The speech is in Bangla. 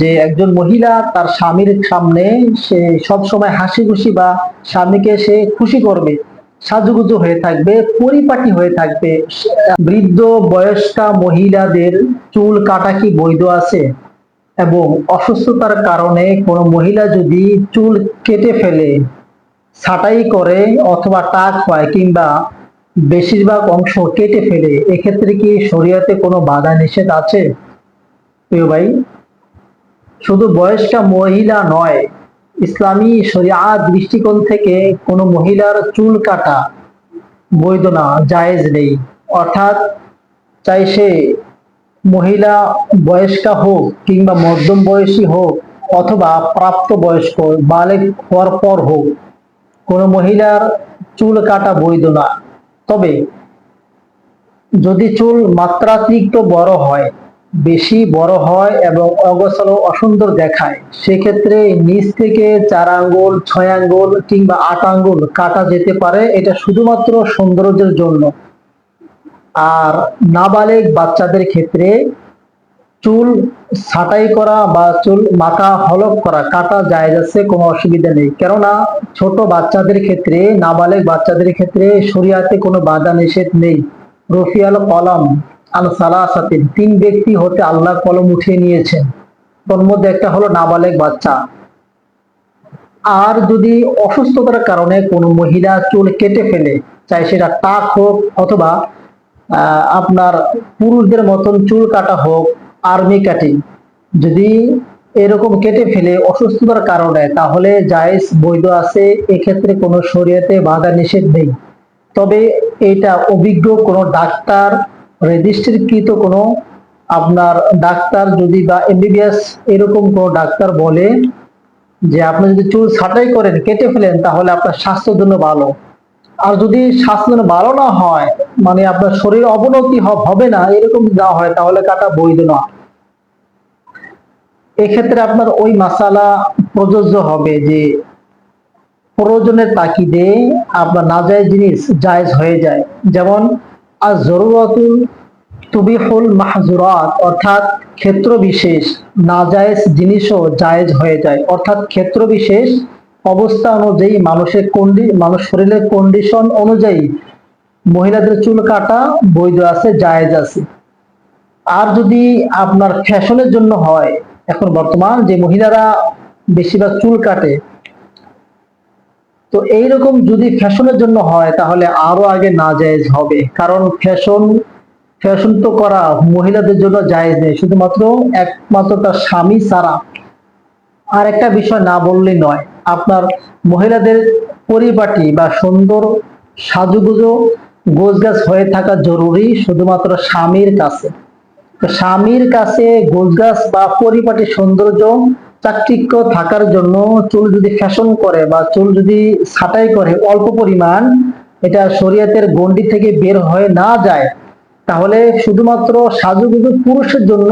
যে একজন মহিলা তার স্বামীর সামনে সে সব সময় হাসি খুশি বা স্বামীকে সে খুশি করবে, সাজুগুজু হয়ে থাকবে, পরিপাটি হয়ে থাকবে। বৃদ্ধ বয়স্কা মহিলাদের চুল কাটা কি বৈধ আছে? এবং অসুস্থতার কারণে কোনো মহিলা যদি চুল কেটে ফেলে, ছাঁটাই করে অথবা টাক হয় কিংবা বেশিরভাগ অংশ কেটে ফেলে, এক্ষেত্রে কি শরীয়তে কোনো বাধা নিষেধ আছে? প্রিয় ভাই, শুধু বয়স্কা মহিলা নয়, ইসলামী শরিয়াত দৃষ্টিকোণ থেকে কোনো মহিলার চুল কাটা বৈধ না, জায়েজ নেই। অর্থাৎ চাই সে মহিলা বয়স্কা হোক কিংবা মধ্যম বয়সী হোক অথবা প্রাপ্ত বয়স্ক বালেগ হওয়ার পর হোক, কোনো মহিলার চুল কাটা বৈধ না। তবে যদি চুল মাত্রাতিরিক্ত বড় হয়, বেশি বড় হয় এবং অগোছালো অসুন্দর দেখায়, সেক্ষেত্রে নিচ থেকে 4 আঙ্গুল 6 আঙ্গুল কিংবা 8 আঙ্গুল কাটা যেতে পারে, এটা শুধুমাত্র সৌন্দর্যের জন্য। আর নাবালেগ বাচ্চাদের ক্ষেত্রে চুল ছাঁটাই করা বা চুল মাথা হলক করা কাটা জায়েজ আছে, কোনো অসুবিধা নেই। কেননা ছোট বাচ্চাদের ক্ষেত্রে, নাবালেগ বাচ্চাদের ক্ষেত্রে শরিয়াতে কোনো বাধা নিষেধ নেই। রফিয়াল কলম আল সালাসাতিন, 3 ব্যক্তি হতে আল্লাহ কলম উঠিয়ে নিয়েছেন, তোর মধ্যে একটা হলো নাবালেগ বাচ্চা। আর যদি অসুস্থতার কারণে কোনো মহিলা চুল কেটে ফেলে, চাই সেটা টাক হোক অথবা আপনার পুরুষদের মতন চুল কাটা হোক, আর্মি কাটিং, যদি এরকম কেটে ফেলে অসুস্থতার কারণে, তাহলে জায়েজ বৈধ আছে, এক্ষেত্রে কোনো শরীয়তে বাধা নিষেধ নেই। তবে এটা অভিজ্ঞ কোনো ডাক্তার, রেজিস্ট্রিকৃত কোনো আপনার ডাক্তার যদি বা এমবিবিএস এরকম কোনো ডাক্তার বলে যে আপনি যদি চুল ছাঁটাই করেন, কেটে ফেলেন, তাহলে আপনার স্বাস্থ্যের জন্য ভালো। আর যদি স্বাস্থ্য ভালো না হয়, মানে আপনার শরীর অবনতি হবে না, এরকম না হয়, তাহলে কাটা বৈধ না। এক্ষেত্রে আপনার ওই মাসালা প্রযোজ্য হবে যে প্রয়োজনের তাগিদে আপনার নাজায়েজ জিনিস জায়েজ হয়ে যায়। যেমন আজ জরুরাতুল তুবিহুল মাহজুরাত, অর্থাৎ ক্ষেত্র বিশেষ নাজায়েজ জিনিসও জায়েজ হয়ে যায়। অর্থাৎ ক্ষেত্র বিশেষ অবস্থা অনুযায়ী, মানুষ শরীরের কন্ডিশন অনুযায়ী মহিলাদের চুল কাটা বৈধ আছে, জায়েজ আছে। আর যদি আপনার ফ্যাশনের জন্য হয়, এখন বর্তমান যে মহিলারা বেশিরভাগ চুল কাটে, তো এইরকম যদি ফ্যাশনের জন্য হয়, তাহলে আরো আগে নাজায়েজ হবে। কারণ ফ্যাশন তো করা মহিলাদের জন্য জায়েজ নেই, শুধুমাত্র একমাত্র তার স্বামী ছাড়া। আর একটা বিষয় না বললেই নয়, আপনার মহিলাদের পরিপাটি বা সুন্দর সাজুগুজু গোছগাছ হয়ে থাকা জরুরি শুধুমাত্র স্বামীর কাছে। তো স্বামীর কাছে গোছগাছ বা পরিপাটি সৌন্দর্য চাকচিক্য থাকার জন্য চুল যদি ফ্যাশন করে বা চুল যদি ছাঁটাই করে অল্প পরিমাণ, এটা শরীয়তের গণ্ডি থেকে বের হয়ে না যায়, তাহলে শুধুমাত্র সাজুগুজু পুরুষের জন্য